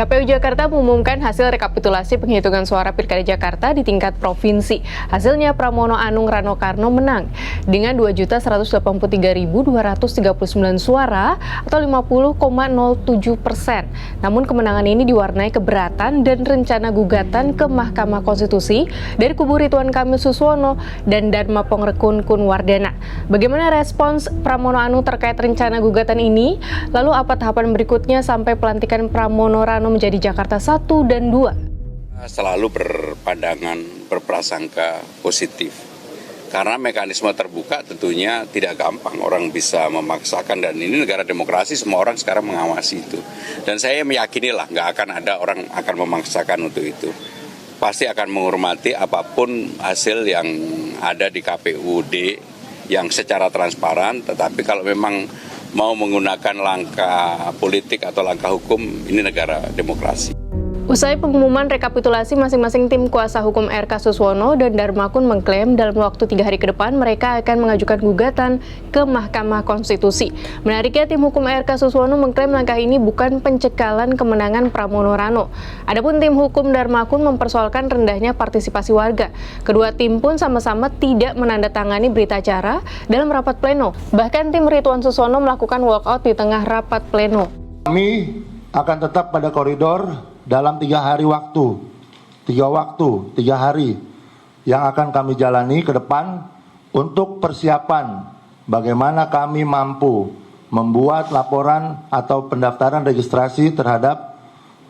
KPU Jakarta mengumumkan hasil rekapitulasi penghitungan suara Pilkada Jakarta di tingkat provinsi. Hasilnya Pramono Anung Rano Karno menang dengan 2.183.239 suara atau 50,07%. Namun kemenangan ini diwarnai keberatan dan rencana gugatan ke Mahkamah Konstitusi dari kubu Ridwan Kamil Suswono dan Dharma Pongrekun Kunwardana. Bagaimana respons Pramono Anung terkait rencana gugatan ini? Lalu apa tahapan berikutnya sampai pelantikan Pramono Rano menjadi Jakarta 1 dan 2. Selalu berpandangan, berprasangka positif. Karena mekanisme terbuka tentunya tidak gampang orang bisa memaksakan, dan ini negara demokrasi, semua orang sekarang mengawasi itu. Dan saya meyakini lah nggak akan ada orang akan memaksakan untuk itu. Pasti akan menghormati apapun hasil yang ada di KPUD yang secara transparan, tetapi kalau memang mau menggunakan langkah politik atau langkah hukum, ini negara demokrasi. Usai pengumuman rekapitulasi, masing-masing tim kuasa hukum RK Suswono dan Dharmakun mengklaim dalam waktu 3 hari ke depan mereka akan mengajukan gugatan ke Mahkamah Konstitusi. Menariknya, tim hukum RK Suswono mengklaim langkah ini bukan pencekalan kemenangan Pramono Rano. Adapun tim hukum Dharmakun mempersoalkan rendahnya partisipasi warga. Kedua tim pun sama-sama tidak menandatangani berita acara dalam rapat pleno. Bahkan tim Ridwan Suswono melakukan walkout di tengah rapat pleno. Kami akan tetap pada koridor dalam 3 hari waktu, 3 hari yang akan kami jalani ke depan untuk persiapan bagaimana kami mampu membuat laporan atau pendaftaran registrasi terhadap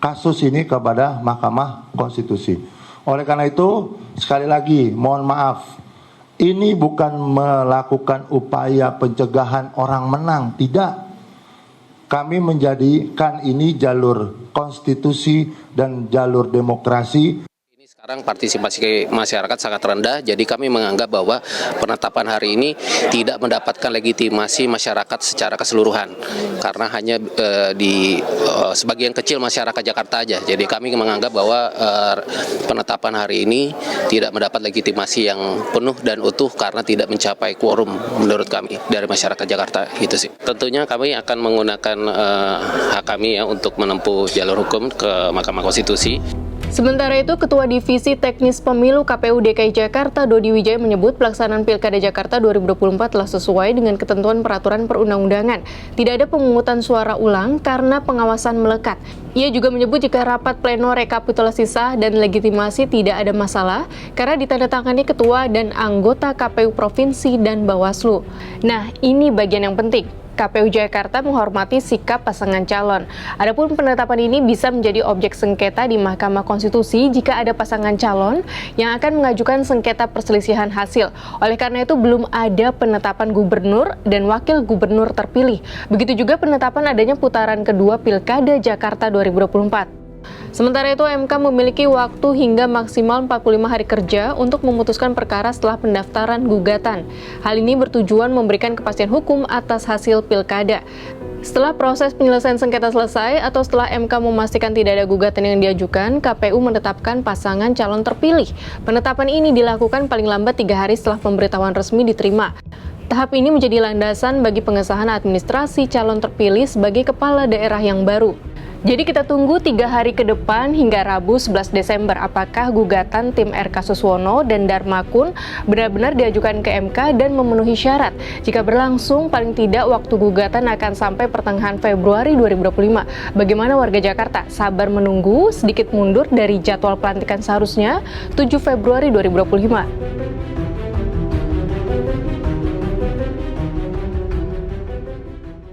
kasus ini kepada Mahkamah Konstitusi. Oleh karena itu, sekali lagi mohon maaf, ini bukan melakukan upaya pencegahan orang menang, tidak. Kami menjadikan ini jalur konstitusi dan jalur demokrasi. Sekarang partisipasi masyarakat sangat rendah, jadi kami menganggap bahwa penetapan hari ini tidak mendapatkan legitimasi masyarakat secara keseluruhan, karena hanya di sebagian kecil masyarakat Jakarta aja. Jadi kami menganggap bahwa penetapan hari ini tidak mendapat legitimasi yang penuh dan utuh karena tidak mencapai quorum menurut kami dari masyarakat Jakarta. Itu sih. Tentunya kami akan menggunakan hak kami ya untuk menempuh jalur hukum ke Mahkamah Konstitusi. Sementara itu, Ketua Divisi Teknis Pemilu KPU DKI Jakarta, Dodi Wijaya menyebut pelaksanaan Pilkada Jakarta 2024 telah sesuai dengan ketentuan peraturan perundang-undangan. Tidak ada pemungutan suara ulang karena pengawasan melekat. Ia juga menyebut jika rapat pleno rekapitulasi sah dan legitimasi tidak ada masalah karena ditandatangani ketua dan anggota KPU Provinsi dan Bawaslu. Nah, ini bagian yang penting. KPU Jakarta menghormati sikap pasangan calon. Adapun penetapan ini bisa menjadi objek sengketa di Mahkamah Konstitusi jika ada pasangan calon yang akan mengajukan sengketa perselisihan hasil. Oleh karena itu belum ada penetapan gubernur dan wakil gubernur terpilih. Begitu juga penetapan adanya putaran kedua Pilkada Jakarta 2024. Sementara itu, MK memiliki waktu hingga maksimal 45 hari kerja untuk memutuskan perkara setelah pendaftaran gugatan. Hal ini bertujuan memberikan kepastian hukum atas hasil pilkada. Setelah proses penyelesaian sengketa selesai atau setelah MK memastikan tidak ada gugatan yang diajukan, KPU menetapkan pasangan calon terpilih. Penetapan ini dilakukan paling lambat 3 hari setelah pemberitahuan resmi diterima. Tahap ini menjadi landasan bagi pengesahan administrasi calon terpilih sebagai kepala daerah yang baru. Jadi kita tunggu 3 hari ke depan hingga Rabu 11 Desember apakah gugatan tim RK Suswono dan Dharmakun benar-benar diajukan ke MK dan memenuhi syarat. Jika berlangsung, paling tidak waktu gugatan akan sampai pertengahan Februari 2025. Bagaimana warga Jakarta? Sabar menunggu, sedikit mundur dari jadwal pelantikan seharusnya 7 Februari 2025.